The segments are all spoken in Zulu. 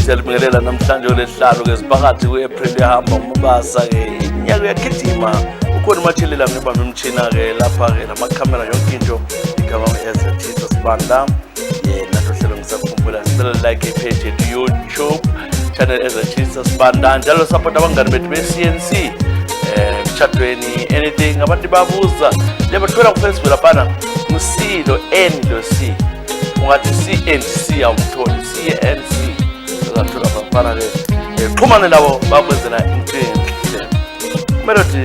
Siyalibingelela namhlanje olesihlalo ke siphakathi kwe-April ehamba ngomabasa ke inyaka uyagijima ukhona umathelela ngibambe imtshina ke lapha ke lamakhamera yonke into igama eZathisa Sibanda nathi ohlelo ngisakhumbula sicela like page yethu YouTube channel eZathisa Sibanda njalo support abangani bethu be-CNC emshadweni anything abantu babuza liyabathola ku-Facebook laphana uSilo N lo C ungathi CNC awumtholi CNC zathola bafana ke xhumane labo bakwenzela into enhle Melody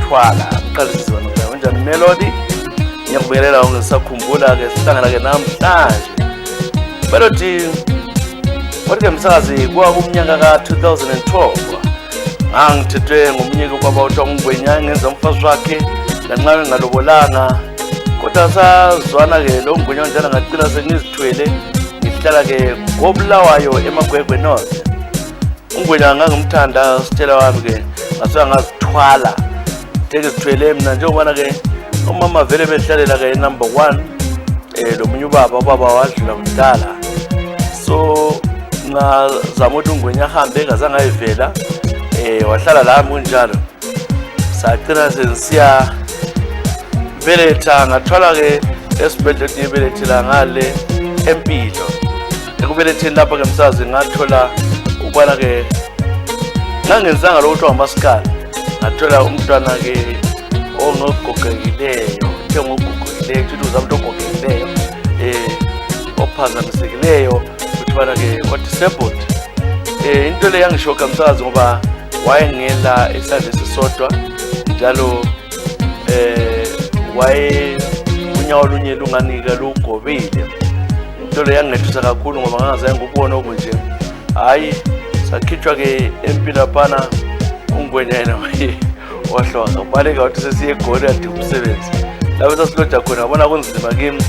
Thwala uqalisizwe kanjani Melody ngiyakubingelela ngisakhumbula ke sihlangana ke namhlanje Melody wathi ke msakazi kwa kumnyaka ka2012 ngangithethwe ngomnyeke kwaba uthi ungwenyanga ngenza umfazi wakhe lanqawe ngalobolanga kodwa sazwana ke lo ngwenyanga njalo ngaqina sengizithwele ngihlala ke ngobulawayo eMagwegwe North ungwenyanga ngangimthanda sitshela wami ke ngasuka ngazithwala teke sithwele mina njengobana ke umama vele behlalela ke number 1 lo munye ubaba wadlula kudala so ngazama ukuthi ungwenya ahambe ngazange ayivela wahlala la kunjalo saqina sensiya beletha ngathwala ke esibhedlela ibelethela ngale empilo ekubeletheni lapha ke msazi ngathola ukwana ke ngangenzanga lo kuthiwa ngamaskali ngathola umntwana ke ongogogekileyo ngogogekileyo futhi uzamntu ogogekileyo ophazamisekileyo kuthiwa ke disabled into le yangishoka msazi ngoba wayengela isandla esisodwa njalo waye unyawo lunye lunganika lugobile into le yangethusa kakhulu ngoba ngangazange ngubone okunje hayi sakhithwa ke empilo phana ungwenyana wahloka ubaleka wathi sesiye egoli ade umsebenzi lapho sasiloja khona ngabona kunzima kimi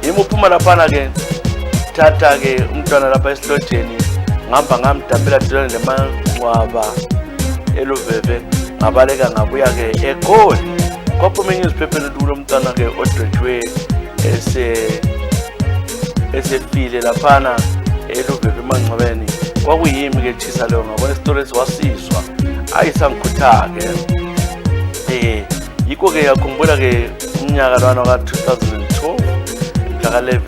yimi uphuma laphana ke thatha ke umntwana lapha esilojeni ngihamba ngamdambela duzane nemangcwaba eluveve ngabaleka ngabuya ke egoli kwaphuma ngiziphephele kulo mntwana ke odwetshwe esefile laphana eluveve emangcwabeni kwakuyimi ke thisa leyo ngabona isitori esiwasizwa ayisangikhutha ke yikho ke yakhumbula ke umnyaka lwana ka2012 mhla ka11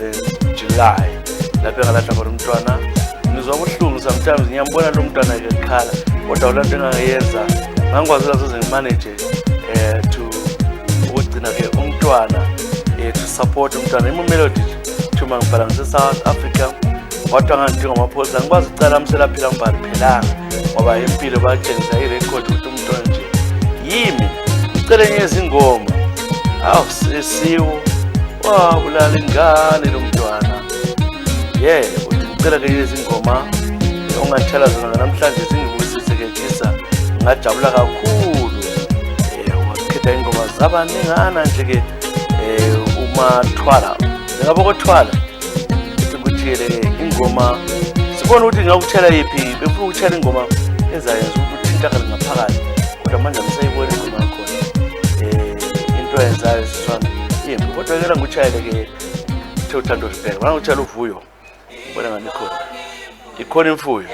July lapho ngalahla khona umntwana ngizwa ubuhlungu sometimes ngiyambona lo mntwana ke ekhala kodwa ulanto engangiyenza ngangikwazi ukuthi ngimanage to ukugcina ke umntwana to support umntwana iMelody thuma ngibhala ngise-South Africa kodwa ngandinga amaphoyisa ngikwazi ukucala amselaphila mbali phelanga ngoba impilo batshengisa irecord ukuthi umntwana nje yimi ngicele ngezingoma sesiwo wabulala ingane lo mntwana ngicela ke izingoma ongathela zona namhlanje zingibusise ke Thisa ngajabula kakhulu wakhetha ingoma zabaningana nje ke umathwala ngabo kothwala ukuthi ingoma sibona ukuthi ngakuthela yipi befuna ukuthela ingoma ezayenza ukuthi intaka ngaphakathi kodwa manje ngisayibona ingoma khona into eyenzayo siswana yimbi kodwa ngeke ngikuchayele ke uthando sibheka bana ukuthela uvuyo bona ngani khona ikhona imfuyo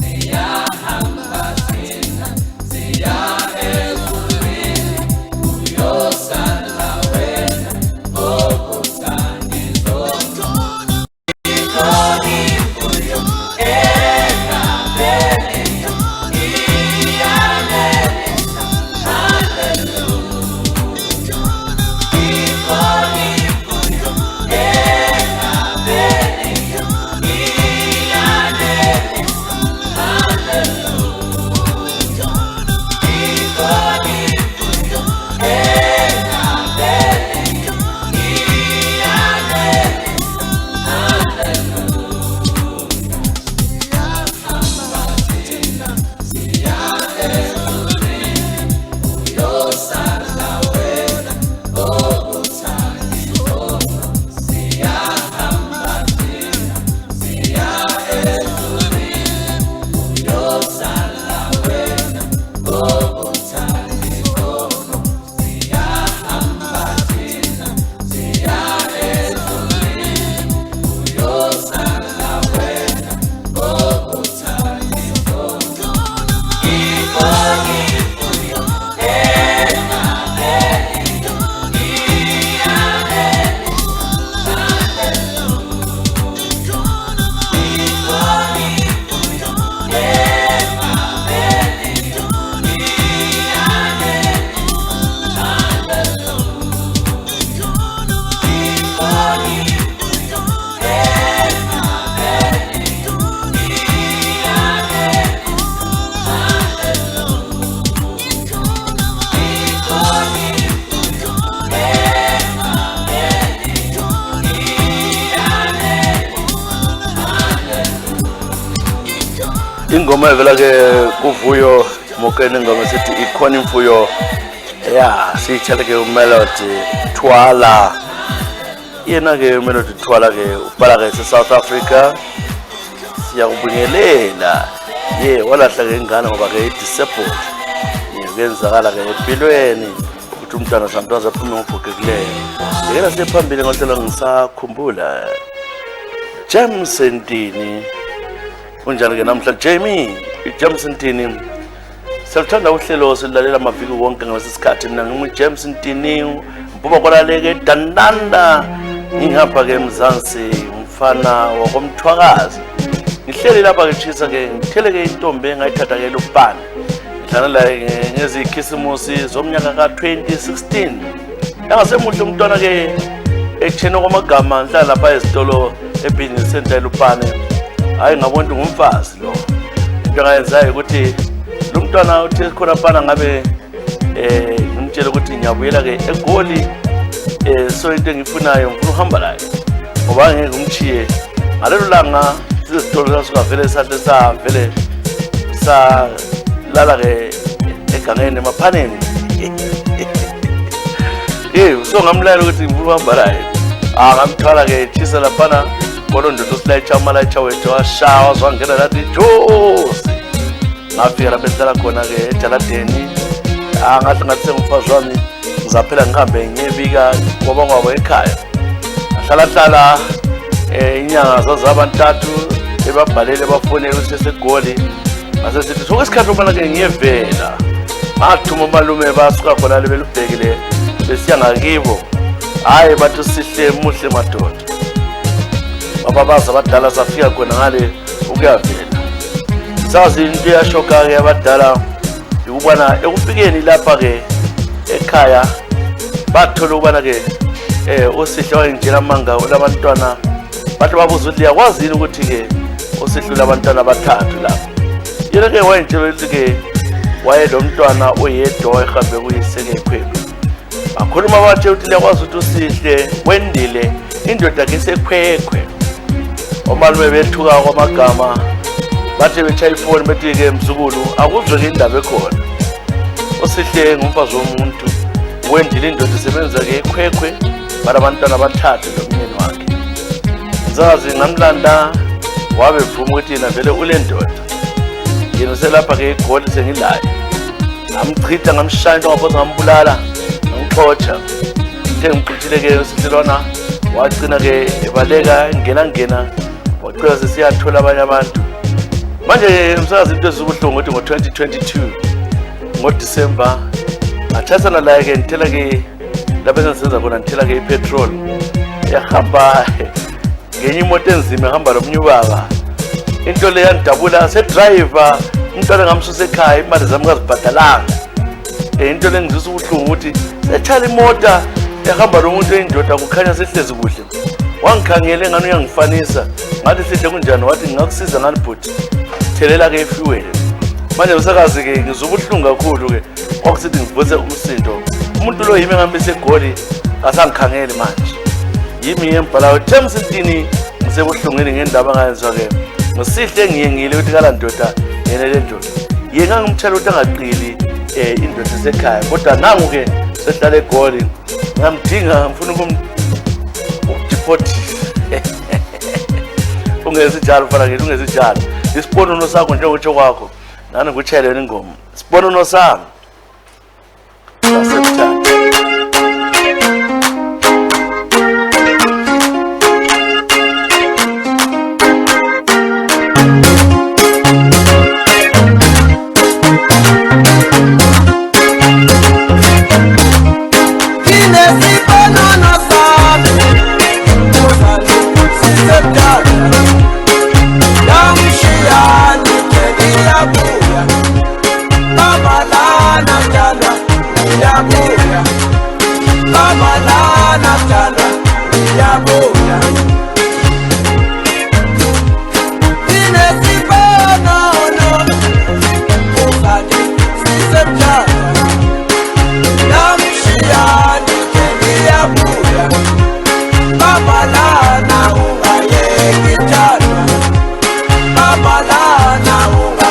See ingoma evela ke kuvuyo Mokene ingoma esithi ikhona imfuyo siyitshela ke uMelody Thwala. Yena ke uMelody Thwala ke ubhala ke South Africa. Siyakubingelela walahla ke ingane ngoba ke i-disciple kuyenzakala ke empilweni ukuthi umntwana sometimes aphume ngovukekileyo. Yena siphambili ngohlelo ngisakhumbula James Ntini. Unjani ke namhla Jamie James Ntini? Siyalithanda uhlelo silalela amaviki wonke ngalesikhathi. Mina ngimu James Ntini mbuba kwalaleke Dananda ngihamba ke eMzansi umfana wakomthwakazi. Ngihleli lapha ke Tshisa ke ngithele ke intombi engayithatha ke lupana. Ngihlala la ngezikhisimusi zomnyaka ka2016. Yangasemuhle umntwana ke echena kwamagama nhlala lapha ezitolo ebusiness center lupane. Hayi ngabona ngumfazi lo. Into ngayenzayo ukuthi lo mntwana uthi khona phana ngabe ngimtshela ukuthi ngiyabuyela ke eGoli so into engifunayo ngifuna uhamba laye. Ngoba ngeke ngimchiye ngalelo langa sizitolo sasuka vele sathi savele sa lala ke egangeni emaphaneni. So ngamlayela ukuthi ngifuna uhamba laye. Ngamthwala ke Tshisa laphana Kolondo silayicha amalayicha wethu washawa zwangena lathi Josi. Ngafika lapha ehlala khona ke ejaladeni. Ngathi ngumfazi wami ngizaphela ngihambe ngiyebika ngoba ngwabo ekhaya. Hlala inyanga zazabantathu ebabhalele bafonele ukuthi seGoli. Ngasithi sokusikhathi ubona ke ngiyevela. Ngathuma umalume basuka khona lebelubhekile besiya ngakibo. Hayi bathu sihle muhle madoda. Ababaza abadala safika khona ngale ukuyavela. Sazi into yashoka ke abadala ukubona ekufikeni lapha ke ekhaya bathola ukubana ke uSihle wayengena amanga labantwana bathi babuza ukuthi yakwazi ukuthi ke uSihle labantwana abathathu lapha. Yena ke wayentshela ukuthi ke waye lo mntwana oyedwa ehambe kuyiseke ekhwephe. Bakhuluma bathi uthi yakwazi ukuthi uSihle wendile indoda yakhe isekhwekhwe. Omalume bethuka kwamagama bathi betshaya ifoni bethi ke mzukulu akuzwe ke indaba ekhona. uSihle ngumfazi womuntu wendile indoda isebenza ke ekhwekhwe bara abantwana abathathu nomyeni wakhe. Zazi ngamlanda wabe vuma ukuthi yena vele ule ndoda. Yena selapha ke eGoli sengilaye. Ngamchitha ngamshaya into ngaphoza ngambulala ngixotsha. Ngimchithile ke uSihle lona wagcina ke ebaleka ngena waqhubeka sesiyathola abanye abantu. Manje umsakazi into ezibuhlungu ukuthi ngo2022 ngoDisemba ngathasana la ke ngithela ke lapha senza khona ngithela ke ipetrol. Yahamba ngenye imoto enzima ehamba lomnyubaba. Into le yandabula driver umntwana ngamsusa ekhaya imali zami ngazibhadalanga. Into le ngizisa ubuhlungu ukuthi sethala imota ehamba lo muntu eyindoda kukhanya sehlezi kuhle. Wangikhangele ngani uyangifanisa. Ngathi Sihle kunjani wathi ngingakusiza ngani bhuti. Thelela ke ifuel. Manje usakazi ke ngizobuhlungu kakhulu ke okusithi ngivuse umsindo. Umuntu lo yimi ngihambise eGoli asangikhangele manje. Yimi yembhala James Ntini ngisebuhlungweni ngendaba ngayenzwa ke. Ngosihle ngiyengile ukuthi kala ndoda yena le ndoda. Yena ngimtshela ukuthi angaqili indoda esekhaya kodwa nangu ke sehlala eGoli. Ngamdinga ngifuna ukudeport. Ungezinjalo fana ke ungezinjalo. Isiponono sakho njengokutsho kwakho. Nani ngutshele wena ingoma. Isiponono sami. Sasemthatha. Babalana unga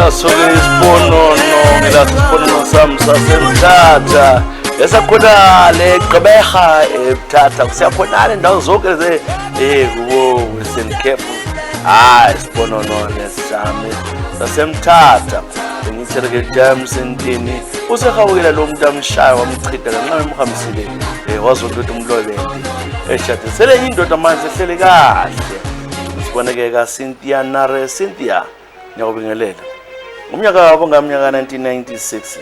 sasuke isiponono ngilasi isiponono sami sasemthatha esakhonale Gqeberha eMthatha siyakhonala indawo zonke Western Cape isiponono lesami sasemthatha ngitheleke James Ntini usehawukela lo muntu amshaya wamchitha kancane emhambisile wazonto umlobende eshade sele indoda manje ehlele kahle siboneke ka Cynthia Nare Cynthia ngiyabingelela umnyaka wabo ngamnyaka 1996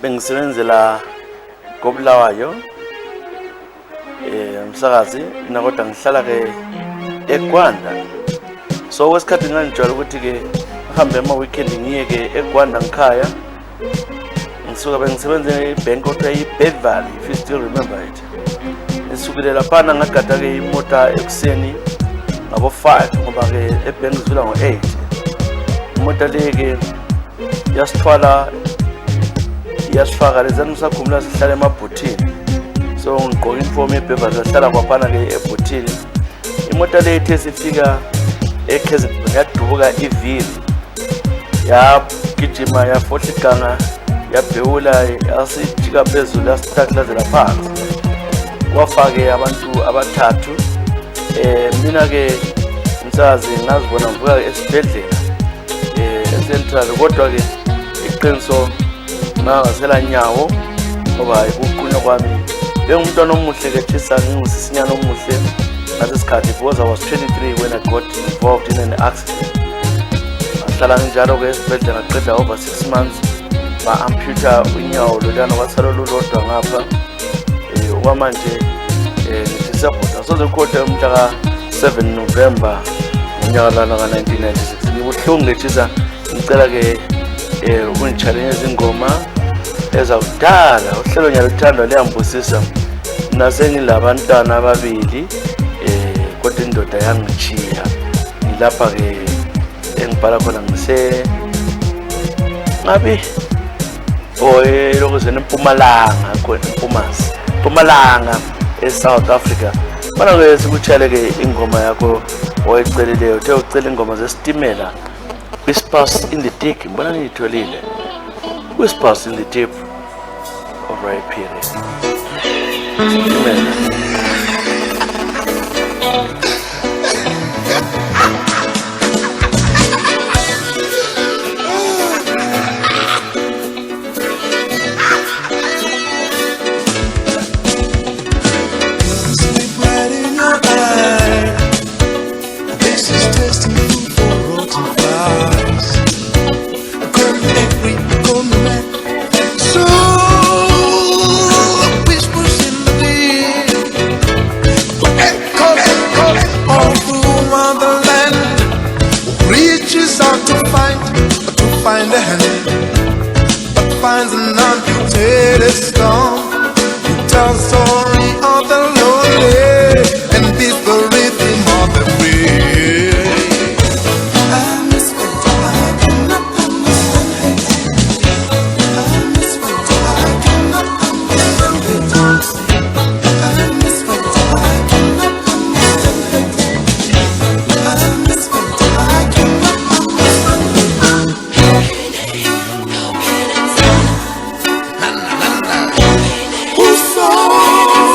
bengisebenzela koBulawayo umsakazi nakodwa ngihlala ke eGwanda so wesikhathi nganijwayele ukuthi ke ngihambe ama-weekend ngiye ke eGwanda ngikhaya ngisuka bengisebenze ibank okuthiwa iBeverly if you still remember it ngisukile laphana ngagada ke imota ekuseni ngabo 5 ngoba ke ebank sivula ngo8 imota le ke yasithwala yasifaka lezani usakhumula sihlala emabhuthini so ngigqoka uniform yeBeverly sahlala kwaphana ke ebhuthini imota le ithe sifika eKZN yadubuka ivili yagijima yafohla iganga yabhewula yasijika phezulu yasithaklazela phansi kwafake abantu abathathu mina ke umsazi ngazibona ngivuka esibhedlela eCentral kodwa ke iqiniso ngasela nyawo ngoba ukuqunywa kwami bengumntwana omuhle ke thisa ngingusisinyana omuhle ngasesikhathi because I was 23 when I got involved in an accident ahlala njalo ke esibhedlela ngaqeda over 6 months ba-amputa unyawo lolana kwasala lulodwa ngapha okwamanje ngidisabhuda soze khothe umhla ka-7 November ngonyaka lana ka-1996 ngibuhlungu ngethisa ngicela ke ukungitshalenye izingoma ezakudala uhlelo ngiyaluthanda liyambusisa nasengilabantwana ababili kodwa indoda yangichiya ngilapha ke engibhala khona ngabi lokuzena eMpumalanga khona eMpumalanga eSouth Africa bana ke sikutshele ke ingoma yakho oyiceleleyo uthe ucela ingoma zesitimela Whispers in the Deep mbona ngiyitholile Whispers in the Deep of Ray Phiri So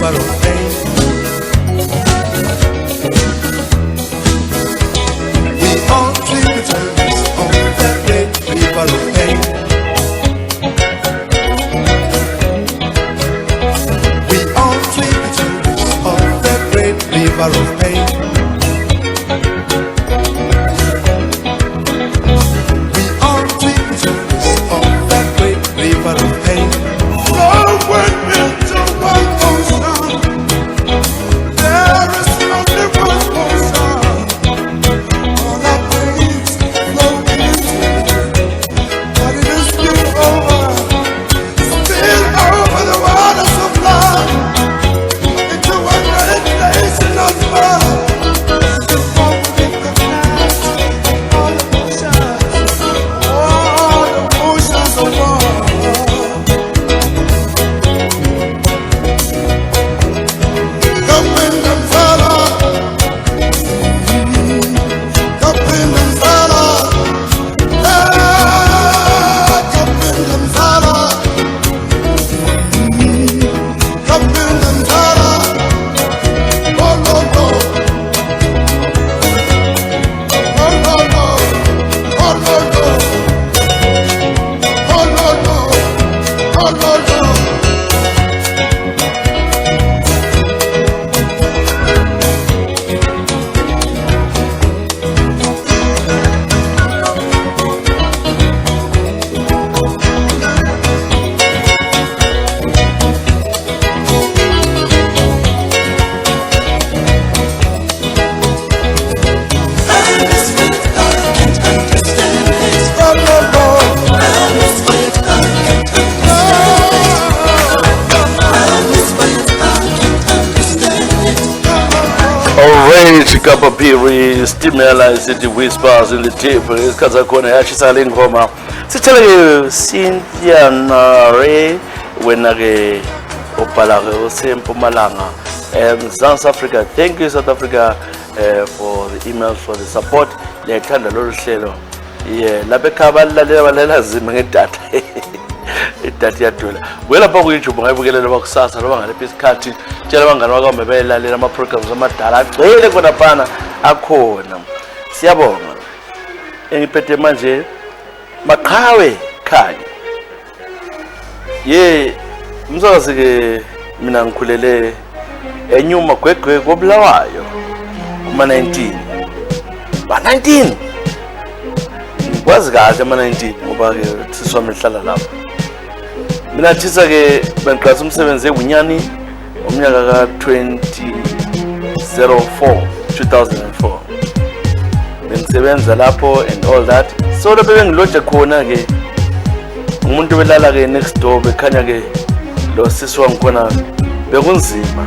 river of pain. We all tributaries of that great river of pain. We all tributaries of that great river of pain. We all tributaries of that great river of pain. Flowing into one ocean. There is only one ocean. All our pains flow into it. But it is still over the waters of love. Into a great nation of love. The foaming of night. All the oceans of love. Kappa Piri, Stimela, City Whispers in the table, Kazakona, Yashisalin Homa. Sitele Cynthia Nare, Wenage, Opalare, Sempo Malanga, and South Africa. Thank you, South Africa, for the emails, for the support. Lekanda Lolo Shelo. Yeah, Labekaba Lela Zimangat. Itati yatula wela pa kuyithuba ngayibukelela bakusasa loba ngalepi isikhathi tshela abangani wakho mebelalela ama programs amadala agcwele khona phana akhona siyabonga engiphethe manje maqhawe khanya ye umsakazi ke mina ngikhulele enyuma gwegwe kobulawayo kuma 19 ba 19 kwazi kahle ama 19 ngoba ke siswa mehlala lapha mina thisa ke bengiqala umsebenzi ebunyani umnyaka ka 2004 bengisebenza lapho and all that so lapho bengiloje khona ke umuntu belala ke next door bekhanya ke lo sisi wangikhona bekunzima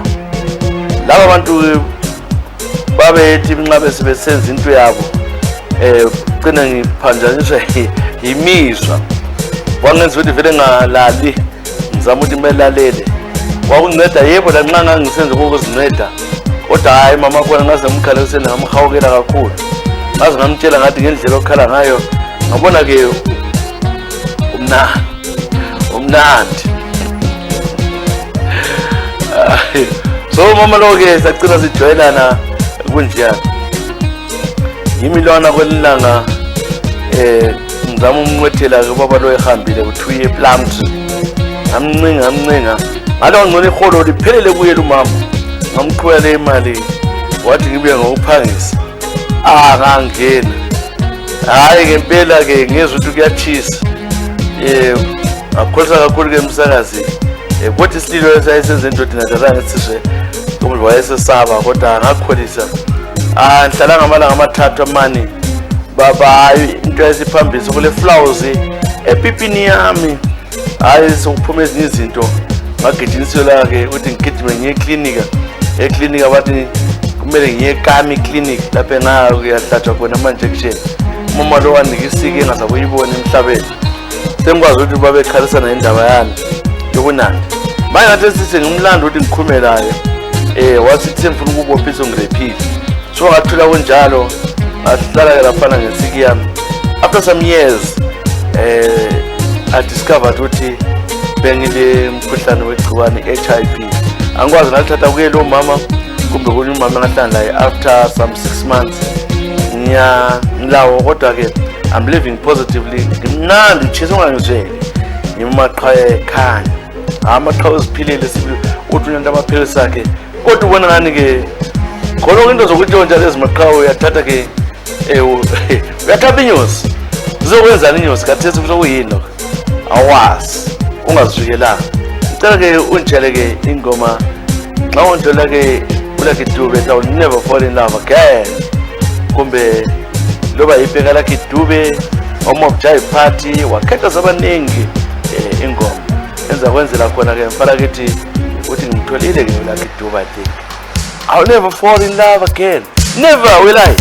laba abantu babethi inqabe sebesenza into yabo cina ngiphanjaniswa imizwa wangenza ukuthi vele ngalali ngizama ukuthi melalele wakunceda yebo la nqa ngangisenza ukuzinceda kodwa hayi mama khona ngaze ngimkhalesele ngamhawukela kakhulu ngaze ngamtshela ngathi ngendlela okhala ngayo ngabona ke umnandi so mama lo ke sacina sijoyelana kunjani yimilwana kwelilanga ngizama umncwethela ke baba lo ehambile ku2 year Plumtree ngamncinga ngalo ngcono iholo liphelele kuye lumama ngamqhwela imali wathi ngibuye ngokuphangisa ngangena hayi ngempela ke ngezwe ukuthi kuyachisa ngakholisa kakhulu ke umsakazi kodwa isililo esayisenza indodana nadala ngisizwe ngoba wayesesaba kodwa ngakholisa ngihlala ngamalanga amathathu amani baba into esiphambisa kule flowers epipini yami hayi sokuphuma ezinye izinto ngagijinisiwe la ke ukuthi ngigijime ngiye eklinika bathi kumele ngiye kami clinic lapho ngayo kuyahlatshwa khona ama injection mama lo wanikisike engazakuyibona emhlabeni sengikwazi ukuthi babekhalisana indaba yani yokunandi manje ngathi sithi ngimlando ukuthi ngikhumelayo wasithi semfuna ukubophisa ngirephile so ngathula kunjalo ngahlala lapha ngesiki yami after some years I discovered ukuthi bengile umkhuhlane wegciwane HIV angikwazi ngalithatha kuye lo mama kumbe kunye umama ngahlala naye after some 6 months ngilawo kodwa ke I'm living positively ngimnandi ngitshisa ungangizweli ngimaqhawe ekhanya amaqhawe eziphilile sibi uthi unento amaphilisi akhe kodwa ubona ngani ke khona into zokutshontsha lezi maqhawe uyathatha ke uyathatha inyosi uzokwenzana inyosi kathesi kuyini lokho awazi ungazivikelanga ngicela ke unjele ke ingoma xa undlela ke Lucky Dube I will never fall in love again kumbe loba ibheka Lucky Dube omobjay party wakhetha zabaningi ingoma enza kwenzela khona ke mfana kithi uthi ngitholile ke Lucky Dube I think I will never fall in love again never will I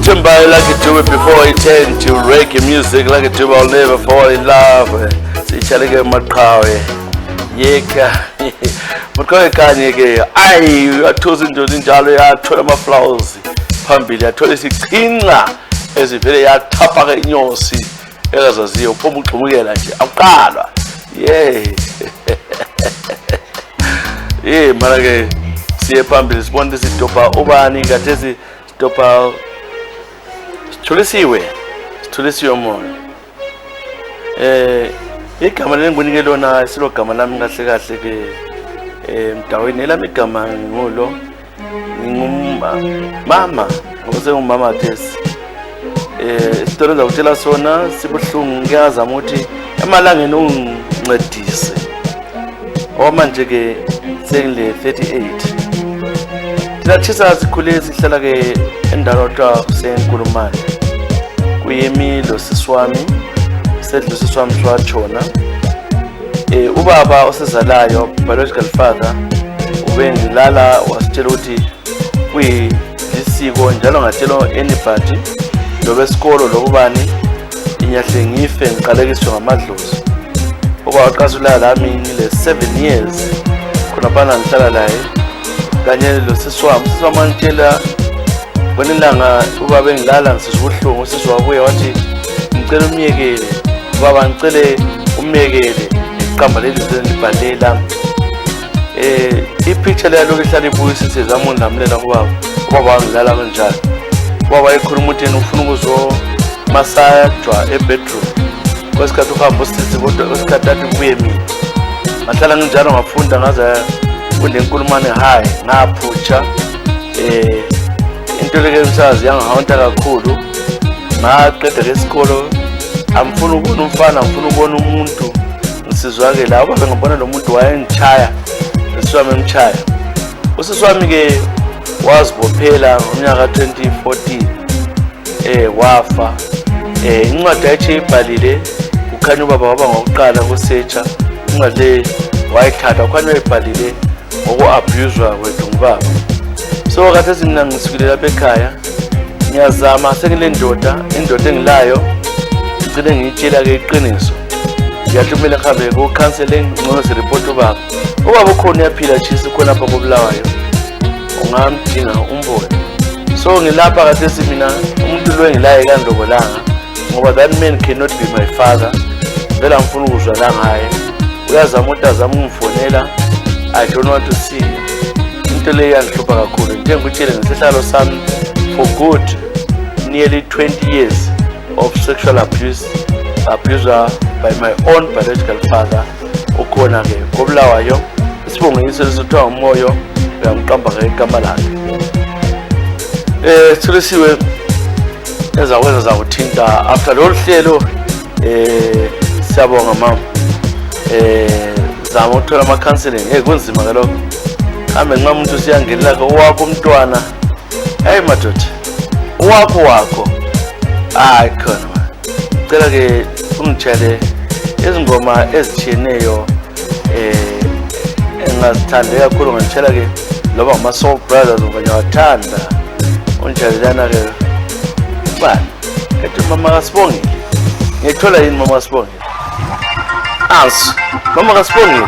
Timber Lucky Dube before he turned to reggae music. Lucky Dube I'll never fall in love. Sichaleke maqhawe yeka maqhawe kanye ke ayi athoza into njalo yathola ama flowers phambili yathola isiqhinqa ezivele yathapha ke inyosi engazaziyo phoma uxhumukela nje aqalwa mara ke siye phambili sibone isitopa ubani kade isitopa Tulisiwe moyo igama lenginike lona silogama lami kahle kahle ke emdaweni elami igama ngulo ngingumama ngoba ngumama Thesi. Isitori zakutshela sona sibuhlungu ngiyazama ukuthi emalangeni ungincedise. Manje ke sengile 38. Thina sikhule sihlala ke endawo kuseNkulumane. Kuyemilo siswami, sedlu siswami swatshona. Ubaba osezalayo, biological father, ubengilala wasitshela ukuthi kuyisiko njalo ngatshela anybody lobe esikolo lokubani inyahle ngife ngiqalekiswe ngamadlozi. Ubaba waqasula lami ngile 7 years khona phana ngihlala naye kanye lo siswami ngitshela bonilanga ubaba engilala ngisizwe siswa wabuya wathi ngicela umyekele baba ngicele umyekele iqamba leli zelibhalela ipicture leyo lokuhlala ibuye sizama unamlela ubaba ngilala kanjani ubaba ekhuluma ukuthi ufuna ukuzo masajwa ebedroom kwesikhathi uhamba usisi kodwa kwesikhathi athi kubuye mina ngahlala nginjalo ngafunda ngaza kulenkulumane high ngaphutsha into leke ngisazi yangihawunta kakhulu ngaqeda lesikolo amfuna ukubona umfana ngifuna ukubona umuntu ngisizwa ke lapho ngibona lo muntu wayengichaya lesiswami emchaya usiswami ke wazibophela ngomnyaka 2014 wafa incwadi yakhe ibhalile ukhanya ubaba waba ngokuqala kusearcha incwadi le wayithatha ukhanya ibhalile ngoku-abuswa kwethu ngubaba. So khathesi mina ngisukile lapha ekhaya ngiyazama sekule indoda engilayo ngicele ngiyitshela-ke iqiniso ngiyahlumela ngihambe ku-counselling ngcono sireport ubaba ukhona uyaphila chisi khona apha kobulawayo ungamdinga umbone. So ngilapha khathesi mina umuntu lo engilaye kandobolanga ngoba that man cannot be my father vele ngifuna ukuzwa la ngaye uyazama ukuthi azama ungifonela I don't want to see him. Into leyo yangihlupha kakhulu ngitshele ngesihlalo sami for good nearly 20 years of sexual abuse by my own biological father ukhona ke kobulawayo isibongiso lesithiwa umoyo uyamqamba ngegama lakhe. Sithulisiwe ezakwenza zakuthinta after lo hlelo siyabonga mama zama ukuthola ama counseling kunzima ke lokho kambe nxa umuntu siyangenela ke owakho umntwana madoda owakho khona ngicela ke ungitshele izingoma ezitshiyeneyo engazithanda kakhulu ngitshela ke loba ngama Soul Brothers ngiyawathanda unjalelana ke bani ethi mama kaSibongile ngithola yini mama kaSibongile as mama kaSibongile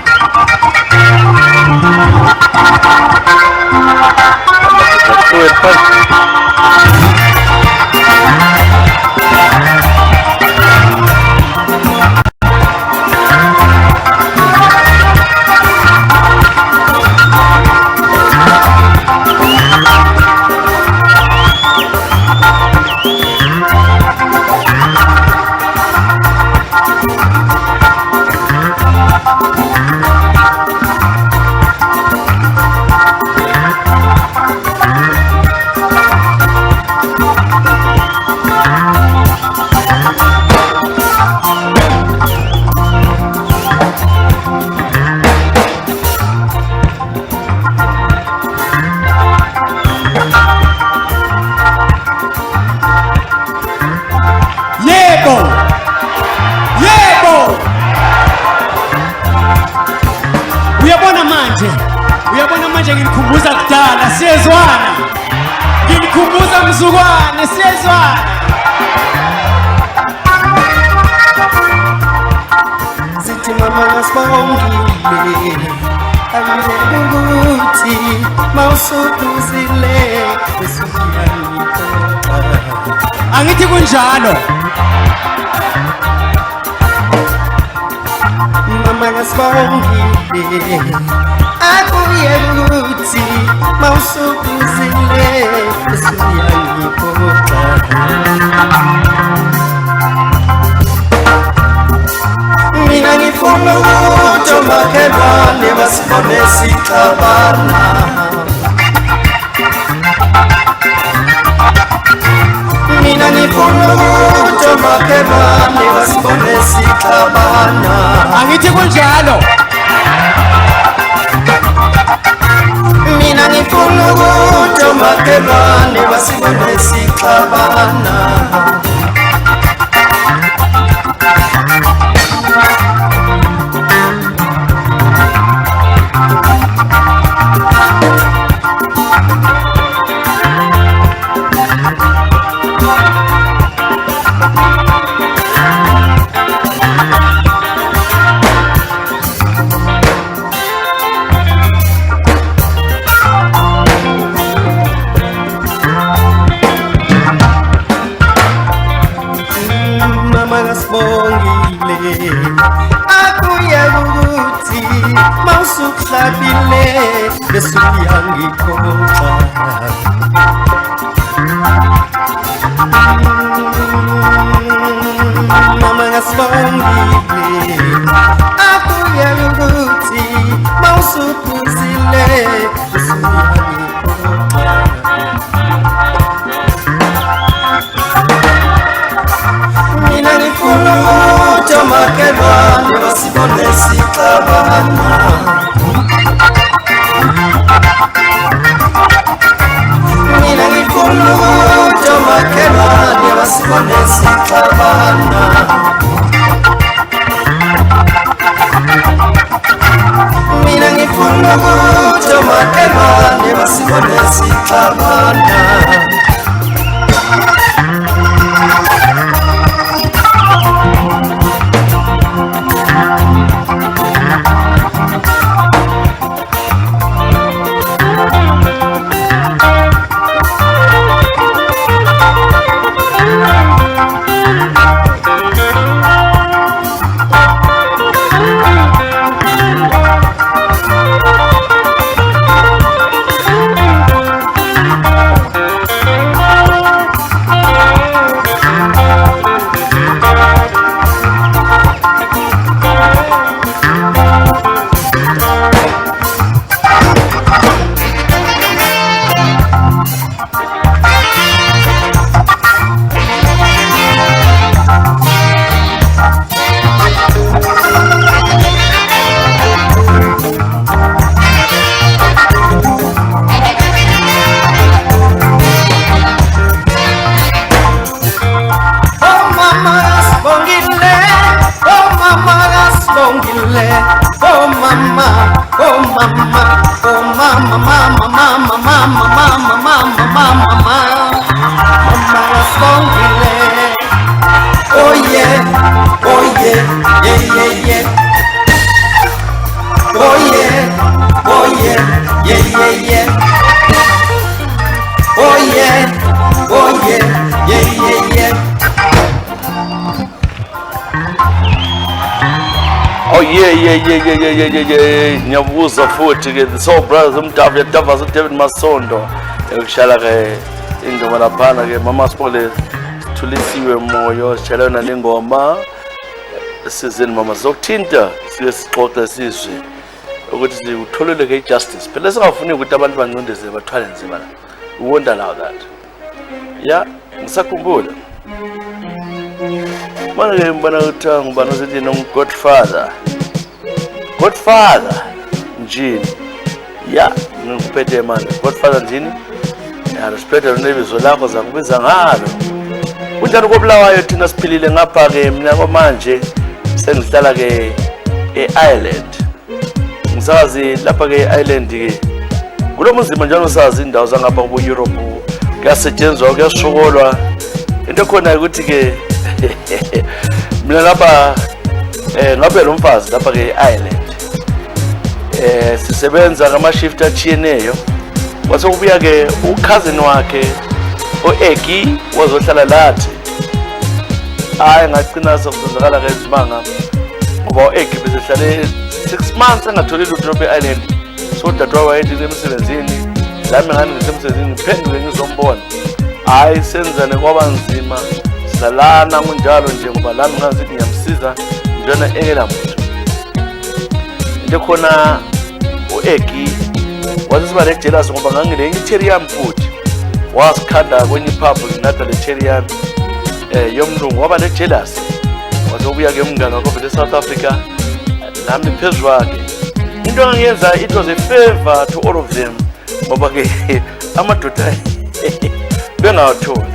uyabona manje ngikukhumbuza kudala siyezwana ngikukhumbuza mzukwane siyezwana sithi mama kaSibongile ukuthi mawusuduzile angithi kunjalo mama kaSibongile akuye ukuthi mawusuduzile usuyangiphoxa makhelwane basibone sixabana. Mina ngifuna ukuthi makhelwane basibone sixabana. Angithi kunjalo. Mina ngifuna ukuthi makhelwane basibone sixabana. Sibongile akuye ukuthi mawusuhlabile bese uyangikhoxa. Mama ngasibongile akuye ukuthi mawusuphuzile bese uyangikhoxa. Mina ngifuna ukuthi makhelwane basibone sixabana. Mina ngifuna ukuthi makhelwane basibone sixabana. Mina ngifuna ukuthi makhelwane basibone sixabana. Ngiyabuza futhi ke the Soul Brothers umdavu yadava David Masondo ekushala ke ingoma laphana ke Mama Sibole sithulisiwe moyo sitshelana nengoma sizeni mama zokuthinta siye sixoxe sizwe ukuthi sikutholele ke justice phela singafuni ukuthi abantu bancindeze bathwale nzima la we won't allow that ngisakhumbula mana ke mbona ukuthi ngibana ukuthi Godfather njini ngikuphethe manje Godfather njini respect nebizo lakho zakubiza ngalo kunjani kobulawayo thina siphilile ngapha ke mina manje sengihlala ke e-Ireland ngisazi lapha ke e-Ireland ke kulo muzima njalo sazi indawo zangapha ku Europe kuyasetshenzwa kuyashokolwa into khona ukuthi ke mina lapha ngabe lo mfazi lapha ke e-Ireland sisebenza ngama shift achiyeneyo kwase kubuya ke cousin wakhe oEggy wazohlala lathi ngacina sokuzakala ke izimanga ngoba uEggy besehlale 6 months engatholi lutho lapha e-Ireland so dadwa wayethi emsebenzini lami ngani ngisemsebenzini ngiphenduke ngizombona senzane kwaba nzima silalana kunjalo nje ngoba lami ngazithi ngiyamsiza njena engela muntu nje khona u-Egi wazisiba ne-jealous ngoba ngangile i-Terian futhi wasikhanda kwenye i-pub nginada le-Terian yomlungu waba ne-jealous wazobuya-ke umngane wakho vele e-South Africa nami phezu kwakhe into engangiyenza it was a favor to all of them ngoba-ke amadoda bengawatholi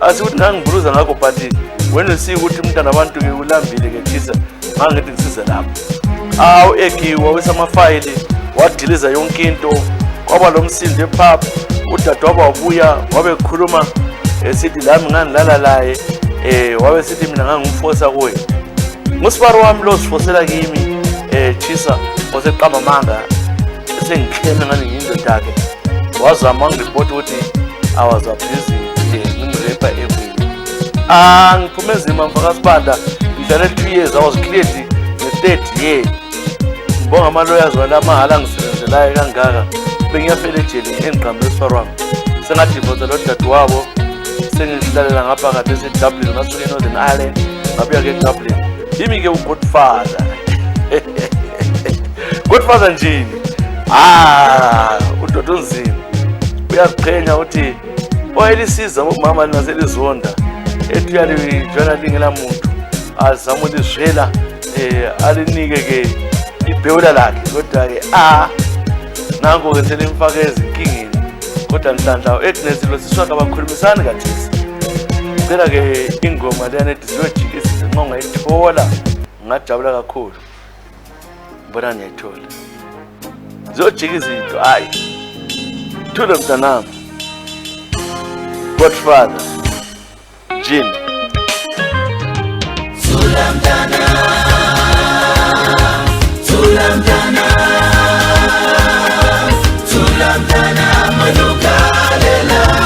asikuthi ngangibuluza ngakho but when you see ukuthi umntana abantu-ke ulambile-ke thisa ngangithi ngisize lapho u-Egi wawesamafayili wadiliza yonke into kwaba lo msindo epub udadewabo wabuya wabe khuluma sithi lami ngangilala laye wabe sithi mina ngangimfosa kuye ngusiparo wami lo sifosela kimi Chisa waseqamba manga sengikheme ngani ngiyindoda yakhe wazama ngiripoti ukuthi I was abusing ngimrepa ekwini ngiphume nzima mfakasibanda ngidlale 2 years I was cleared nge-3rd year ngibonga ama-lawyers wala amahala angisebenzelayo kangaka bengiyafela ejele engiqambe esifaro wami sengadivotsa lo dadewabo sengihlalela ngaphakathi eseDublin ngasuka eNorthern Ireland ngabuya-ke eDublin yimi-ke uGodfather Godfather njini udoda onzima uyaziqhenya ukuthi oyelisiza umama linaselizonda ethi uyalijoyina lingela muntu azama ulizwela alinike-ke ibhewula lakhe kodwa-ke nango-ke selimfake ezinkingeni kodwa nhlanhla Agnes lo siswaka abakhulumisani kathesi ngicela-ke ingoma leyana ethi ziyojikisa nxa ungayithola ngingajabula kakhulu ngibona ngiyayithola ziyojika izinto hayi thule mntanami Godfather Jini Thula mntana Thula mntana Thula mntana malukalela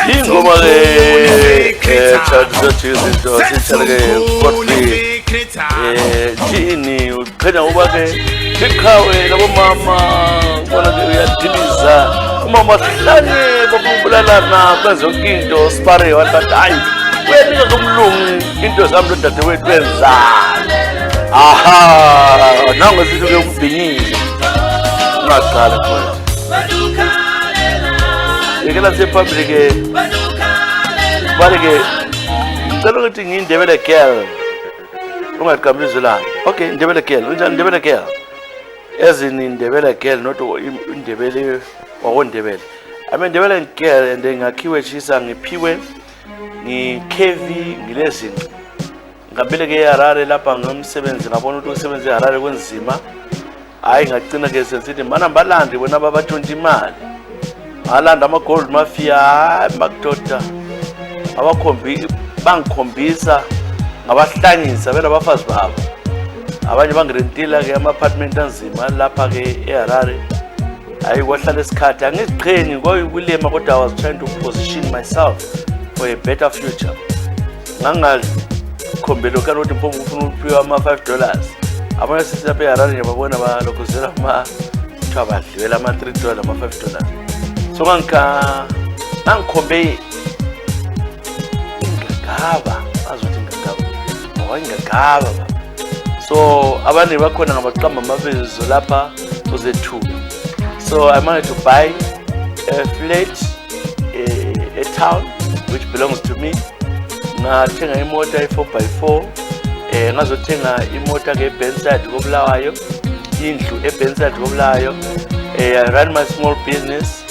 ingoma ke chathi izinto sichaleke Godfrey jini uqhenya uba ke ikhawe labo mama bona ke uyadiliza umama hlanye bokubulalana bezonkinto spare wathi hayi wenika kumlungu into zami lo dadewethu wenza aha nango sithi ke ukubhinyile ungaqala mfowethu ikela sepublic balike ngicela ukuthi ngindebele girl ungaqambizo la okay ndebele girl unjani ndebele girl ezini ndebele girl not indebele wakondebele ndebele girl and ngakhiwe chisa ngiphiwe ngikevi ngilezinto ngabeleke eHarare lapha ngomsebenzi ngabona ukuthi umsebenzi eHarare kwenzima hayi ngacina ke sensithi mana balandi bona babathonta imali alanda ama gold mafia makudoda abakhombi bangikhombisa ngabahlangisa bena abafazi babo abanye bangirentila ke ama apartment anzima lapha ke eHarare hayi kwahlala isikhathi angiziqheni kwayilema kodwa I was trying to position myself for a better future ngangazi khombelo kanoti mpombo ufuna uphiwa ama $5 abanye sisi lapha eHarare ngiyabona balokhuzela ama twabadliwela ama $3 ama $5 so ngangikhombe ingagaba azothi ingagaba so abanye bakhona ngabaqamba amabizo lapha kuze 2 so I managed to buy a flat a town which belongs to me ngathenga imota i4x4 ngazothenga imota ke eBenside koBulawayo indlu eBenside koBulawayo I run my small business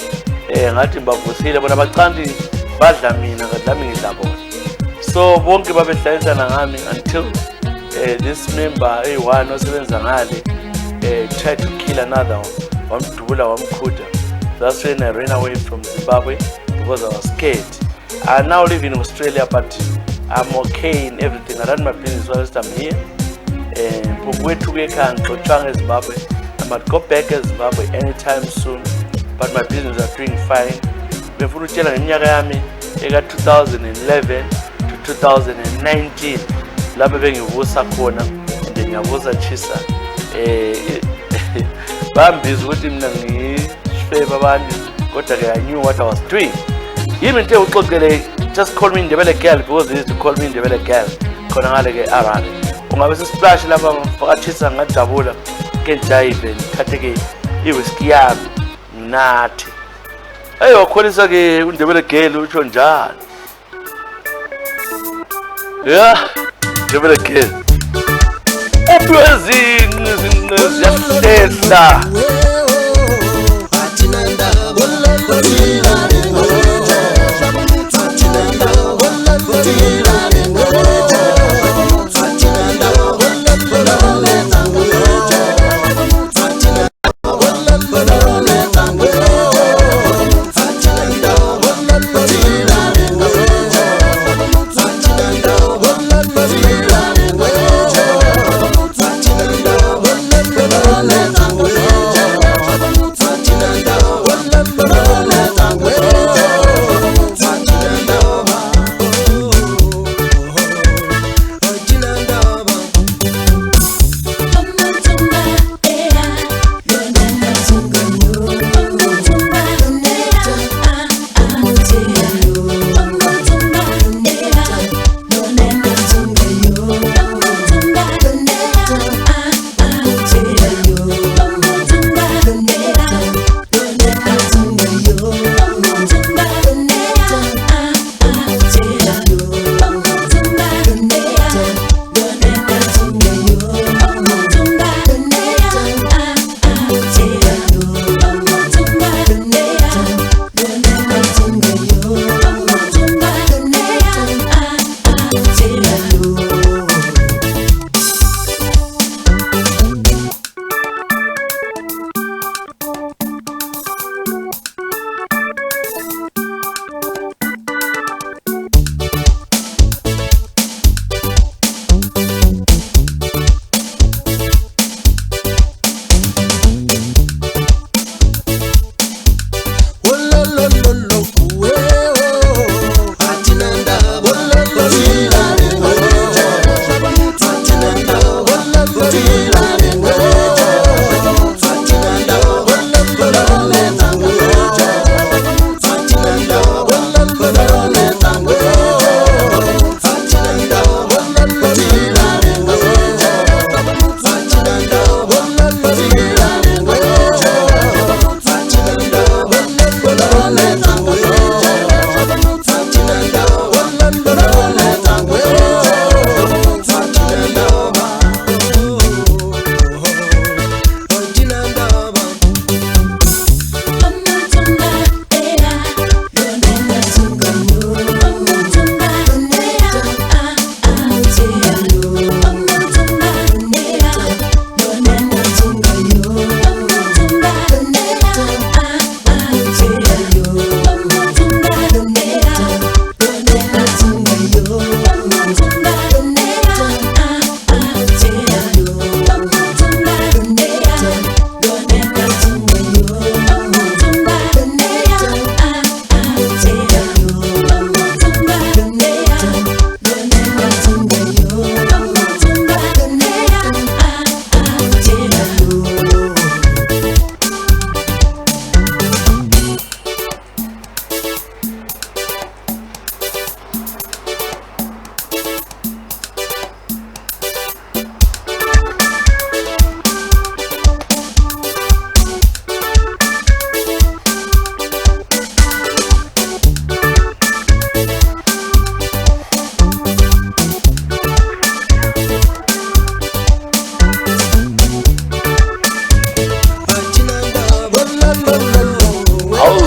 ngathi mbavusile bona baqandi badla mina ngadlami ngidlabo so bonke babehlayisana ngami until this member A1 osebenza ngale tried to kill another wamdubula wamkhuda. That's when I ran away from Zimbabwe because I was scared. I now live in Australia, but I'm okay in everything. I run my business whilst I'm here. Zimbabwe. I might go back to Zimbabwe anytime soon, but my business are doing fine. Before I got 2011 to 2019. Lapho bengivusa khona and ngiyavusa chisa bambiza ukuthi mina ngifeva abantu kodwa ke I knew what I was doing. Yimi nje uxoxele just call me Ndebele girl because they used to call me Ndebele girl khona ngale ke Harare. Ungabe sisplash lapha ngifakachisa ngajabula ke jive ngithathe ke iwhisky yami nathi. Hey wakholisa ke uNdebele girl utsho njalo. Yeah, Ndebele girl. Upwezini ziyasehla.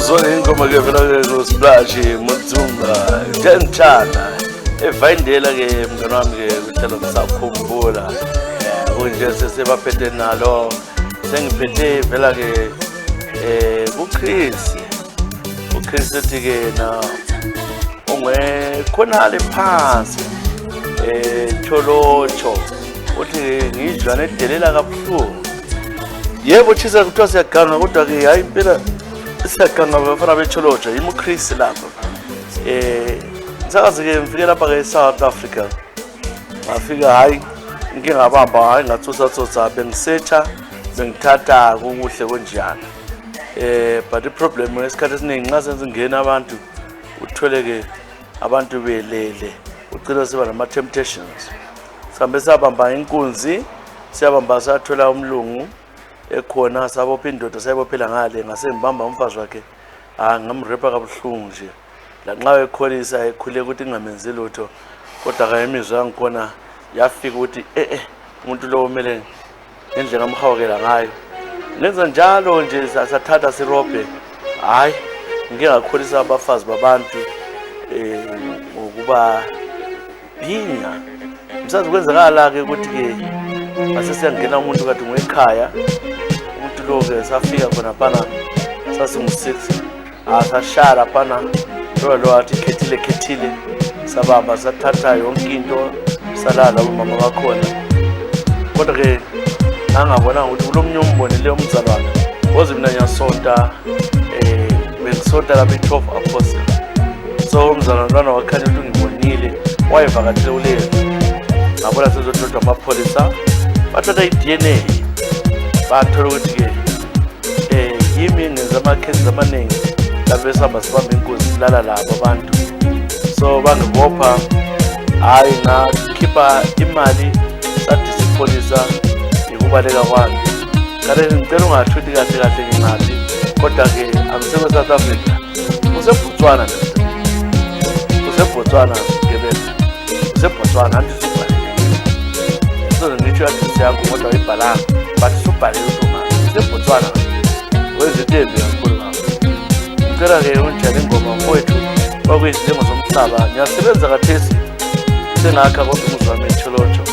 uzone ingoma ke vela ke Splash Mutsumba Jentana evayindela ke mngani wami ke uhlelo ngisakhumbula kunje sesebaphethe nalo sengiphethe vela ke uChris ethi ke na khonale phansi Cholocho uthi ngizwa nedelela kabuhlungu yebo thisa kuthiwa siyaganga kodwa ke hayi impela siyaganga bafana beCholocho yimi uChris lapho ngizakazi ke ngifike lapha ke South Africa ngafika hayi ngingabamba hayi ngathutha bengisetha bengithatha kuhle konjani but the problem esikhathi esiningi nxa senze ngena abantu uthole ke abantu belele ucela siba nama temptations sihambe sabamba inkunzi siyabamba sathola umlungu ekhona sabopha indoda sayibophela ngale ngase ngibamba umfazi wakhe ngamrepa kabuhlungu nje lanxa ekholisa ekhule ukuthi ngamenzi lutho kodwa ka emizwa ngikhona yafika ukuthi umuntu lo umele ngendlela ngamhawukela ngayo nenza njalo nje sathatha sirobhe hayi ngike ngakholisa abafazi babantu ukuba binya msazi kwenzakala ke ukuthi ke mase siyangena umuntu kathi ngekhaya umuntu lo ke safika khona phana sasingu6 asashara phana lo athi khethile sabamba sathatha yonke into salala umama bakhona kodwa ke angabona ukuthi kulomunye umbonile umzalwane woze mina nyasonta bengisonta lapha i12 apostle so umzalwane wakhanya ukuthi ngibonile wayevakatshele uleyo ngabona sezothothwa amapholisa bathatha iDNA bathola ukuthi ke yimi ngenza amakhesi amaningi lapho esihamba sibamba inkunzi silala labo abantu so bangibopha hayi ngakhipha imali sathi sipholisa ukubaleka kwami kanti ngicela ungathuthi kahle ngingathi kodwa ke angisekho South Africa useBotswana gebela useBotswana andisubhalile so ngitsho address yakho kodwa uyibhalanga but subhalile uthuma useBotswana wezitembi kakhulu ngicela ke unjani ingoma mfowethu kwakuyizinto zomhlaba ngiyasebenza kathesi senakha kodwa umuzi wami eCholocho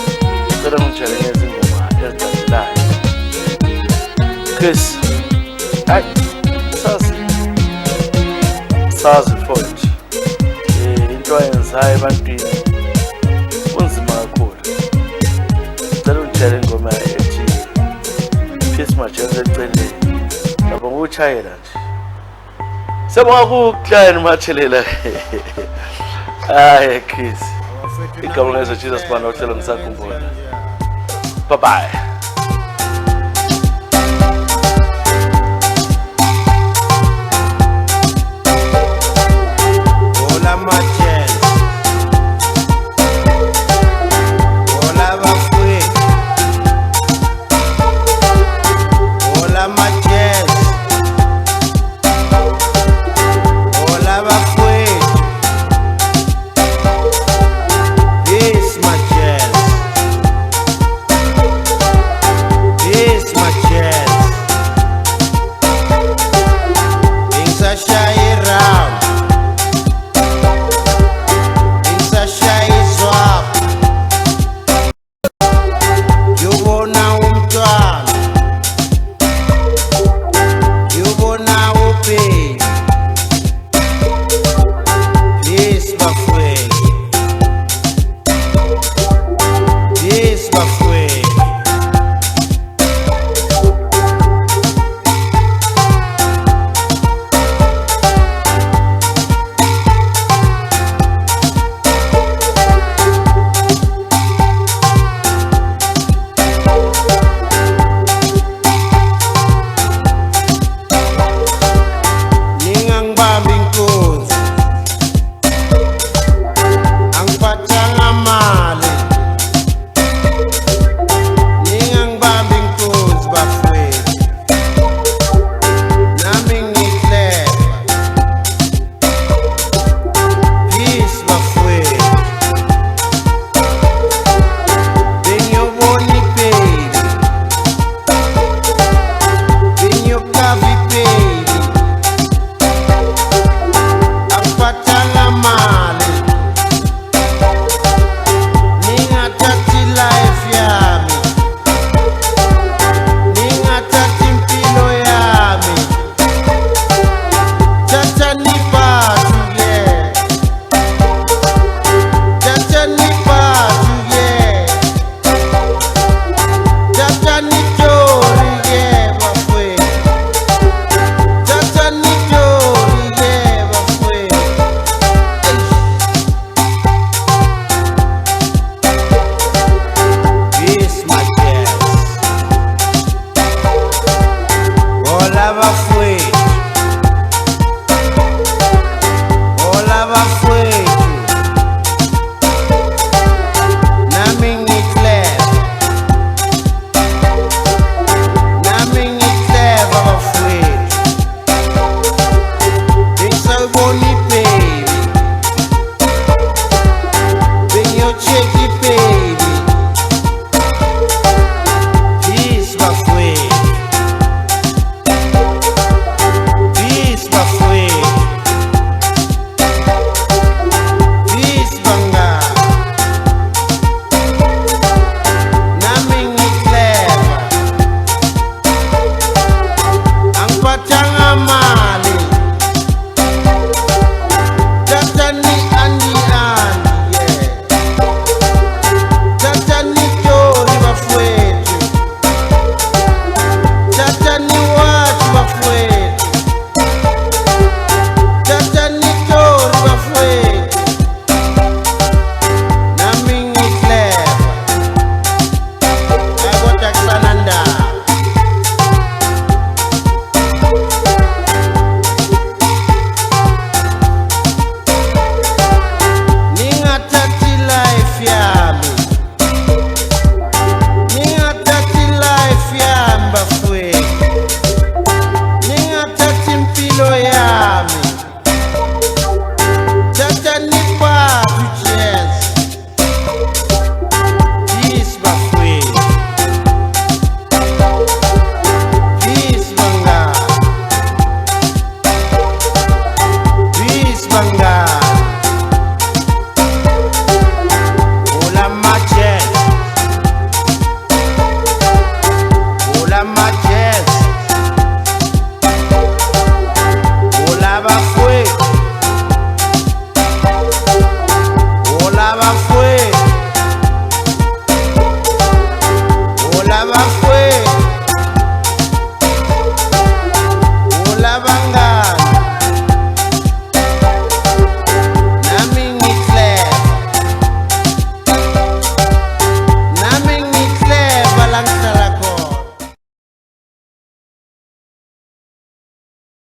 ngicela unjani ngezingoma ezilandelayo Chris hayi sazi mfowethu into ayenzayo ebantwini kunzima kakhulu ngicela ungitshele ingoma ethi Peace Majenzi eceleni lapho nguchayela nje sebonga kuKlein Machelela hayi Chris igama lezo Jesus bana uhlelo ngisakhumbula bye bye